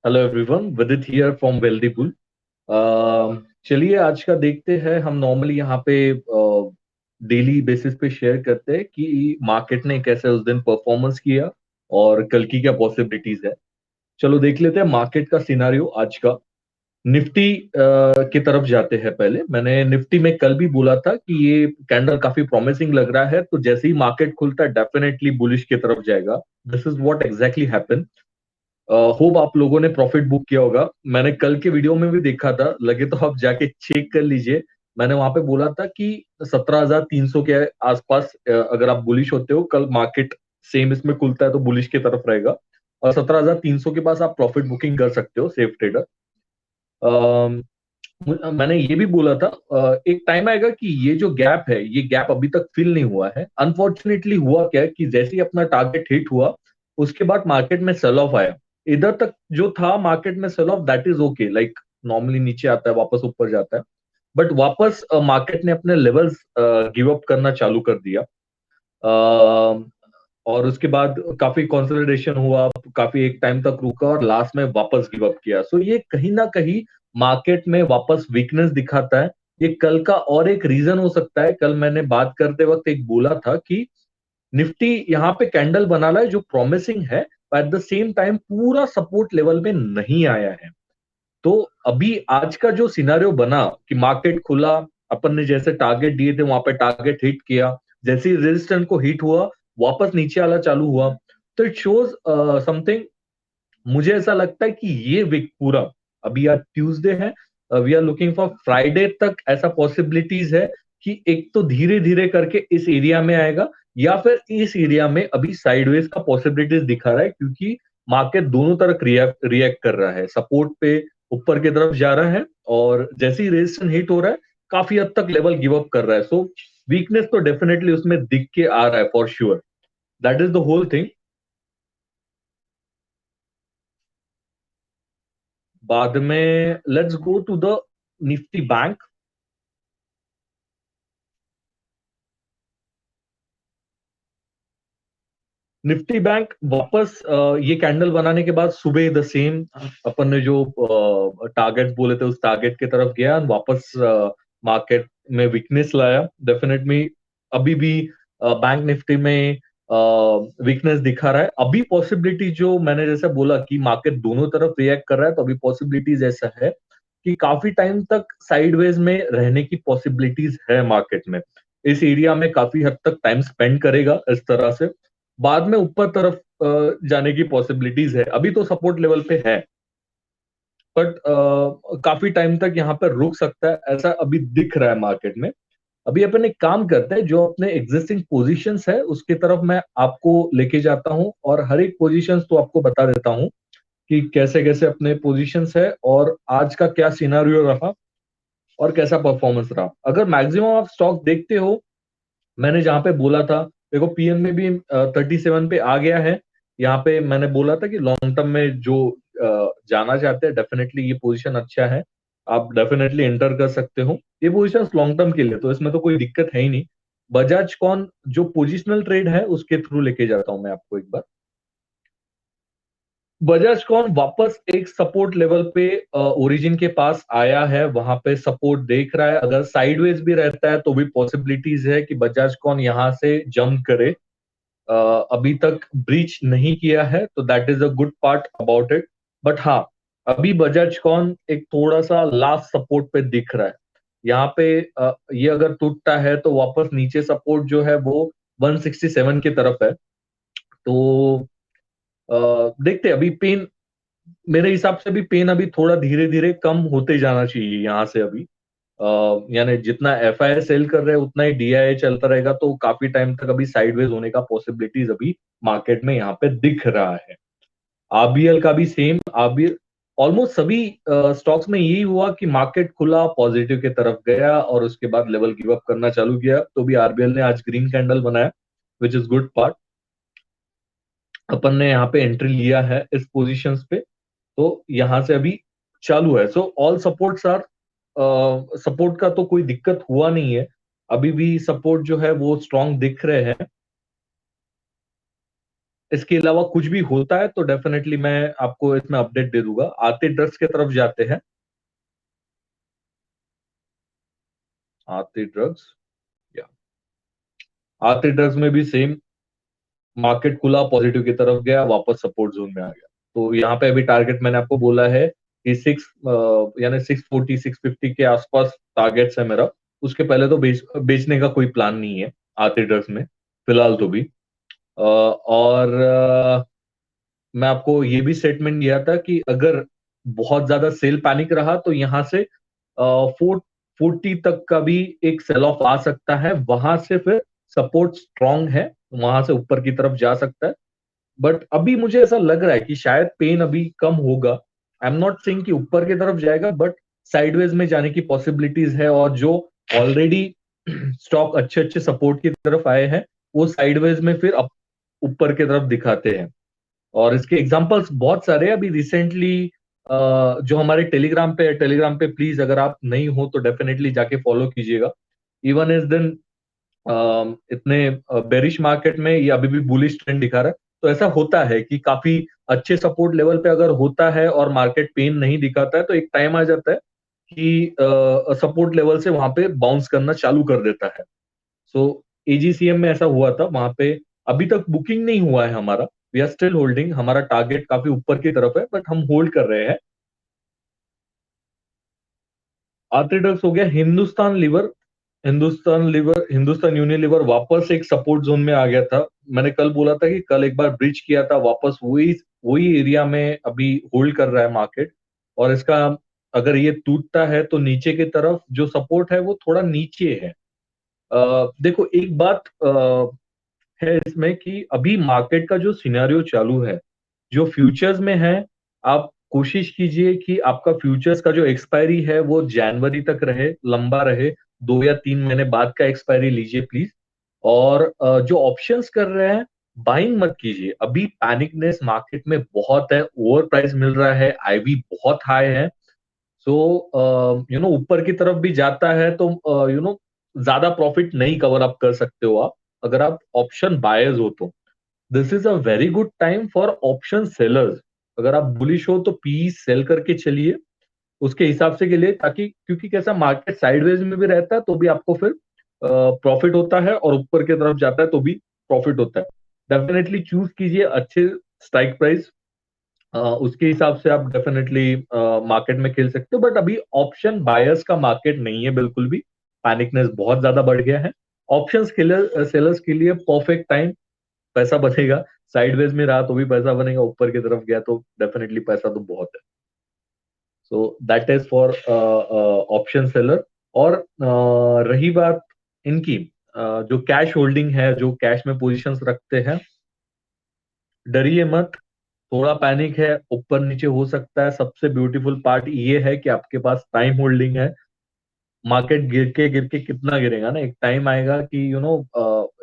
Hello everyone, विदित here from wealthy bull. चलिए आज का देखते हैं। हम नॉर्मली यहाँ पे डेली बेसिस पे शेयर करते हैं कि मार्केट ने कैसे उस दिन परफॉर्मेंस किया और कल की क्या पॉसिबिलिटीज है। चलो देख लेते हैं मार्केट का सिनारियो आज का। निफ्टी की तरफ जाते हैं। पहले मैंने निफ्टी में कल भी बोला था कि ये कैंडल काफी प्रॉमिसिंग लग रहा है, तो जैसे ही मार्केट खुलता है डेफिनेटली बुलिश की तरफ जाएगा। This is what exactly happened. Hope आप लोगों ने प्रॉफिट बुक किया होगा। मैंने कल के वीडियो में भी देखा था, लगे तो आप जाके चेक कर लीजिए। मैंने वहां पे बोला था कि 17,300 के आसपास अगर आप बुलिश होते हो, कल मार्केट सेम इसमें खुलता है तो बुलिश की तरफ रहेगा और 17,300 के पास आप प्रॉफिट बुकिंग कर सकते हो सेफ ट्रेडर। मैंने ये भी बोला था एक टाइम आएगा कि ये जो गैप है, ये गैप अभी तक फिल नहीं हुआ है। अनफॉर्चुनेटली हुआ क्या है कि जैसे ही अपना टारगेट हिट हुआ, उसके बाद मार्केट में सेल ऑफ आया। इधर तक जो था मार्केट में sell off, that is okay, like normally नीचे आता है वापस ऊपर जाता है। बट वापस मार्केट ने अपने लेवल्स गिव अप करना चालू कर दिया। और उसके बाद काफी कंसोलिडेशन हुआ, काफी एक टाइम तक रुका और लास्ट में वापस गिव अप किया। सो ये कहीं ना कहीं मार्केट में वापस वीकनेस दिखाता है। ये कल का और एक रीजन हो सकता है। कल मैंने बात करते वक्त एक बोला था कि निफ्टी यहाँ पे कैंडल बना रहा है जो प्रॉमिसिंग है, एट द सेम टाइम पूरा सपोर्ट लेवल में नहीं आया है। तो अभी आज का जो सिनारियो बना कि मार्केट खुला, अपन ने जैसे टारगेट दिए थे वहां पे टारगेट हिट किया, जैसे ही रेजिस्टेंस को हिट हुआ वापस नीचे आना चालू हुआ। तो इट शोज समथिंग। मुझे ऐसा लगता है कि ये वीक पूरा, अभी आज ट्यूसडे है, we are looking for Friday तक ऐसा पॉसिबिलिटीज है कि एक तो धीरे धीरे करके इस एरिया में आएगा, या फिर इस एरिया में अभी साइडवेज का पॉसिबिलिटीज दिखा रहा है, क्योंकि मार्केट दोनों तरफ रिएक्ट रिएक्ट कर रहा है। सपोर्ट पे ऊपर की तरफ जा रहा है और जैसे ही रेजिस्टेंस हिट हो रहा है काफी हद तक लेवल गिव अप कर रहा है। सो वीकनेस तो डेफिनेटली उसमें दिख के आ रहा है for sure. That is the whole thing. बाद में let's go to the Nifty bank. Nifty bank वापस ये कैंडल बनाने के बाद सुबह द सेम, अपन ने जो टारगेट बोले थे उस टारगेट की तरफ गया और वापस मार्केट में वीकनेस लाया डेफिनेटली। अभी भी बैंक निफ्टी में वीकनेस दिखा रहा है। अभी पॉसिबिलिटी जो मैंने जैसे बोला कि मार्केट दोनों तरफ रिएक्ट कर रहा है, तो अभी पॉसिबिलिटीज ऐसा है कि काफी टाइम तक साइडवेज में रहने की पॉसिबिलिटीज है मार्केट में। इस एरिया में काफी हद तक टाइम स्पेंड करेगा इस तरह से। बाद में ऊपर तरफ जाने की पॉसिबिलिटीज है। अभी तो सपोर्ट लेवल पे है, बट काफी टाइम तक यहाँ पर रुक सकता है, ऐसा अभी दिख रहा है मार्केट में। अभी अपन एक काम करते हैं, जो अपने एग्जिस्टिंग पोजीशंस है उसकी तरफ मैं आपको लेके जाता हूँ और हर एक पोजीशंस तो आपको बता देता हूँ कि कैसे कैसे अपने पोजीशंस है और आज का क्या सिनारियो रहा और कैसा परफॉर्मेंस रहा। अगर मैक्सिमम आप स्टॉक देखते हो, मैंने जहां पे बोला था, देखो पीएम में भी 37 पे आ गया है। यहाँ पे मैंने बोला था कि लॉन्ग टर्म में जो जाना चाहते हैं डेफिनेटली ये पोजीशन अच्छा है, आप डेफिनेटली एंटर कर सकते हो। ये पोजीशन लॉन्ग टर्म के लिए तो इसमें तो कोई दिक्कत है ही नहीं। बजाज कौन जो पोजिशनल ट्रेड है उसके थ्रू लेके जाता हूं मैं आपको एक बार। बजाज कौन वापस एक सपोर्ट लेवल पे ओरिजिन के पास आया है, वहां पे सपोर्ट देख रहा है। अगर साइडवेज भी रहता है तो भी पॉसिबिलिटीज है कि बजाज कौन यहां से जंप करे। अ, अभी तक ब्रीच नहीं किया है तो that is a good part about it. But हाँ, अभी बजाज कौन एक थोड़ा सा लास्ट सपोर्ट पे दिख रहा है। यहाँ पे ये अगर टूटता है तो वापस नीचे सपोर्ट जो है वो 167 की तरफ है। तो देखते हैं। अभी पेन, मेरे हिसाब से भी पेन अभी थोड़ा धीरे धीरे कम होते जाना चाहिए यहाँ से अभी। यानी जितना एफ आई सेल कर रहे हैं उतना ही डीआईए चलता रहेगा, तो काफी टाइम तक अभी साइडवेज होने का पॉसिबिलिटीज अभी मार्केट में यहाँ पे दिख रहा है। आरबीएल का भी सेम। आरबीएल ऑलमोस्ट सभी स्टॉक्स में यही हुआ कि मार्केट खुला पॉजिटिव की तरफ गया और उसके बाद लेवल गिव अप करना चालू किया, तो भी आरबीएल ने आज ग्रीन कैंडल बनाया, विच इज गुड पार्ट। अपन ने यहाँ पे एंट्री लिया है इस पोजीशंस पे, तो यहां से अभी चालू है। So all supports are, support का तो कोई दिक्कत हुआ नहीं है। अभी भी सपोर्ट जो है वो स्ट्रांग दिख रहे हैं। इसके अलावा कुछ भी होता है तो डेफिनेटली मैं आपको इसमें अपडेट दे दूंगा। आरती ड्रग्स की तरफ जाते हैं। आरती ड्रग्स, या आरती ड्रग्स में भी सेम, मार्केट खुला पॉजिटिव की तरफ गया, वापस सपोर्ट जोन में आ गया। तो यहाँ पे अभी टारगेट मैंने आपको बोला है कि यानी 640 650 के आसपास टारगेट्स है मेरा। उसके पहले तो बेचने का कोई प्लान नहीं है आरती ड्रग्स में, फिलहाल तो भी। और मैं आपको ये भी स्टेटमेंट दिया था कि अगर बहुत ज्यादा सेल पैनिक रहा तो यहाँ से 440 तक का भी एक सेल ऑफ आ सकता है, वहां से फिर सपोर्ट स्ट्रांग है, वहां से ऊपर की तरफ जा सकता है। बट अभी मुझे ऐसा लग रहा है कि शायद पेन अभी कम होगा। आई एम नॉट सेइंग कि ऊपर की तरफ जाएगा, बट साइडवेज में जाने की पॉसिबिलिटीज है। और जो ऑलरेडी स्टॉक अच्छे अच्छे सपोर्ट की तरफ आए हैं, वो साइडवेज में फिर ऊपर की तरफ दिखाते हैं। और इसके एग्जांपल्स बहुत सारे हैं। अभी रिसेंटली जो हमारे टेलीग्राम पे प्लीज अगर आप नहीं हो तो डेफिनेटली जाके फॉलो कीजिएगा। इवन इस दिन इतने बेरिश मार्केट में ये अभी भी बुलिश ट्रेंड दिखा रहा है। तो ऐसा होता है कि काफी अच्छे सपोर्ट लेवल पे अगर होता है और मार्केट पेन नहीं दिखाता है, तो एक टाइम आ जाता है कि सपोर्ट लेवल से वहां पे बाउंस करना चालू कर देता है। सो एजीसीएम में ऐसा हुआ था, वहां पे अभी तक बुकिंग नहीं हुआ है हमारा। वी आर स्टिल होल्डिंग, हमारा टारगेट काफी ऊपर की तरफ है, बट हम होल्ड कर रहे हैं। आर्थिडक्स हो गया। हिंदुस्तान यूनिलीवर वापस एक सपोर्ट जोन में आ गया था। मैंने कल बोला था कि कल एक बार ब्रिज किया था, वापस वही वही एरिया में अभी होल्ड कर रहा है मार्केट। और इसका अगर ये टूटता है तो नीचे की तरफ जो सपोर्ट है वो थोड़ा नीचे है। देखो एक बात है इसमें कि अभी मार्केट का जो सिनेरियो चालू है, जो फ्यूचर्स में है, आप कोशिश कीजिए कि आपका फ्यूचर्स का जो एक्सपायरी है वो जनवरी तक रहे, लंबा रहे। 2 या 3 महीने बाद का एक्सपायरी लीजिए प्लीज। और जो ऑप्शंस कर रहे हैं, बाइंग मत कीजिए। अभी पैनिकनेस मार्केट में बहुत है, ओवर प्राइस मिल रहा है, आईवी बहुत हाई है। सो ऊपर की तरफ भी जाता है तो ज्यादा प्रॉफिट नहीं कवर अप कर सकते हो आप, अगर आप ऑप्शन बायर्स हो तो। This is a very good time for option sellers. अगर आप बुलिश हो तो पी सेल करके चलिए उसके हिसाब से के लिए, ताकि क्योंकि कैसा मार्केट साइडवेज में भी रहता है तो भी आपको फिर प्रॉफिट होता है, और ऊपर की तरफ जाता है तो भी प्रॉफिट होता है। डेफिनेटली चूज कीजिए अच्छे स्ट्राइक प्राइस, उसके हिसाब से आप डेफिनेटली मार्केट में खेल सकते हो। बट अभी ऑप्शन बायर्स का मार्केट नहीं है बिल्कुल भी, पैनिकनेस बहुत ज्यादा बढ़ गया है। ऑप्शन सेलर्स के लिए परफेक्ट टाइम, पैसा बचेगा। साइडवेज में रहा तो भी पैसा बनेगा, ऊपर की तरफ गया तो डेफिनेटली पैसा तो बहुत है। So that is for option seller. और रही बात इनकी, जो कैश होल्डिंग है, जो कैश में पोजीशंस रखते हैं, डरिए मत। थोड़ा पैनिक है, ऊपर नीचे हो सकता है। सबसे ब्यूटीफुल पार्ट ये है कि आपके पास टाइम होल्डिंग है। मार्केट गिर के कितना गिरेगा ना, एक टाइम आएगा कि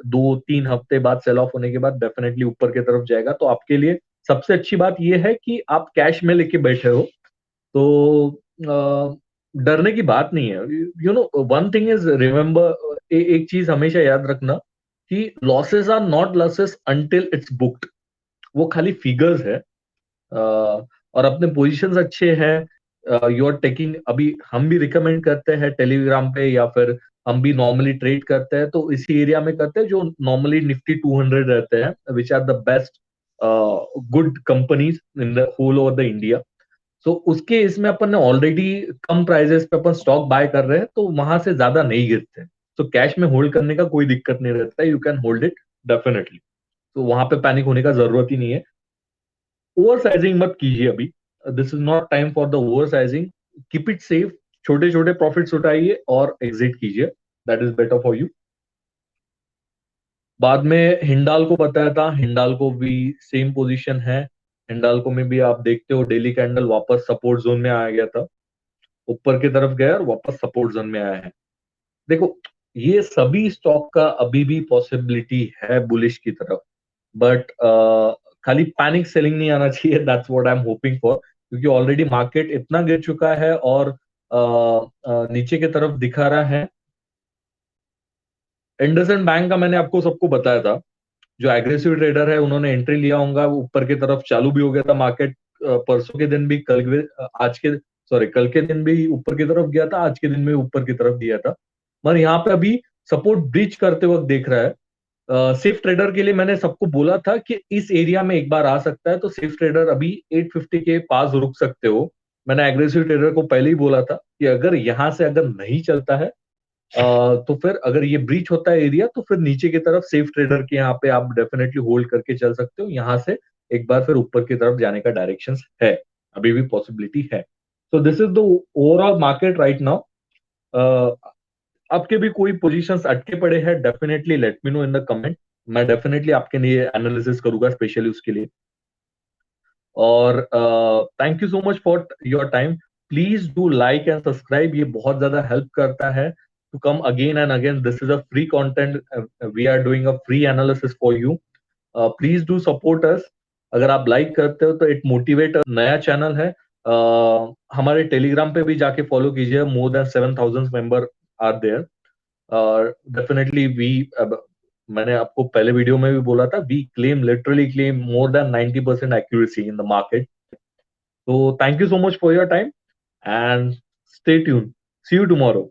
2-3 हफ्ते बाद सेल ऑफ होने के बाद डेफिनेटली ऊपर की तरफ जाएगा। तो आपके लिए सबसे अच्छी बात यह है कि आप कैश में लेके बैठे हो, तो डरने की बात नहीं है। वन थिंग इज रिमेम्बर, एक चीज हमेशा याद रखना कि losses are not losses until it's booked. वो खाली फिगर्स है। और अपने पोजीशंस अच्छे हैं, यू आर टेकिंग। अभी हम भी रिकमेंड करते हैं टेलीग्राम पे, या फिर हम भी नॉर्मली ट्रेड करते हैं तो इसी एरिया में करते हैं जो नॉर्मली निफ्टी 200 रहते हैं, which are the best good companies in the whole over the India. So उसके इसमें अपन ने ऑलरेडी कम प्राइजेस पे अपन स्टॉक बाय कर रहे हैं, तो वहां से ज्यादा नहीं गिरते। तो कैश में होल्ड करने का कोई दिक्कत नहीं रहता है, you can hold it definitely. तो वहां पे पैनिक होने का जरूरत ही नहीं है। ओवर साइजिंग मत कीजिए अभी, this is not time for the over sizing. Keep it safe, छोटे छोटे प्रॉफिट्स उठाइए और एग्जिट कीजिए, that is better for you. बाद में हिंडाल को बताया था, हिंडाल को भी सेम पोजीशन है। हिंडाल को में भी आप देखते हो डेली कैंडल वापस सपोर्ट जोन में आ गया था, ऊपर की तरफ गया और वापस सपोर्ट जोन में आया है। देखो ये सभी स्टॉक का अभी भी पॉसिबिलिटी है बुलिश की तरफ, बट खाली पैनिक सेलिंग नहीं आना चाहिए, that's what I am hoping for. क्योंकि ऑलरेडी मार्केट इतना गिर चुका है और नीचे की तरफ दिखा रहा है। इंडसइंड बैंक का मैंने आपको सबको बताया था, जो एग्रेसिव ट्रेडर है उन्होंने एंट्री लिया होगा, ऊपर की तरफ चालू भी हो गया था मार्केट, परसों के दिन भी, कल के दिन भी ऊपर की तरफ गया था, आज के दिन में ऊपर की तरफ गया था, मगर यहाँ पे अभी सपोर्ट ब्रीच करते वक्त देख रहा है। सेफ ट्रेडर के लिए मैंने सबको बोला था कि इस एरिया में एक बार आ सकता है, तो सेफ ट्रेडर अभी 850 के पास रुक सकते हो। मैंने एग्रेसिव ट्रेडर को पहले ही बोला था कि अगर यहाँ से अगर नहीं चलता है, तो फिर अगर ये ब्रीच होता है एरिया, तो फिर नीचे की तरफ सेफ ट्रेडर के यहाँ पे आप डेफिनेटली होल्ड करके चल सकते हो। यहाँ से एक बार फिर ऊपर की तरफ जाने का डायरेक्शन है, अभी भी पॉसिबिलिटी है। So this is the overall market right now. आपके भी कोई पोजीशंस अटके पड़े हैं, definitely let me know in the comment. मैं डेफिनेटली आपके लिए एनालिसिस करूंगा स्पेशली उसके लिए। और thank you so much for your time. Please do like and subscribe, ये बहुत ज्यादा हेल्प करता है to come again and again. This is a free content, we are doing a free analysis for you. Please do support us. अगर आप like करते हो तो इट मोटिवेट। नया चैनल है, हमारे टेलीग्राम पे भी जाके फॉलो कीजिए, more than 7,000 member are there. Definitely we, मैंने आपको पहले वीडियो में भी बोला था, we claim, literally claim more than 90% accuracy in the market. तो thank you so much for your time and stay tune. See you tomorrow.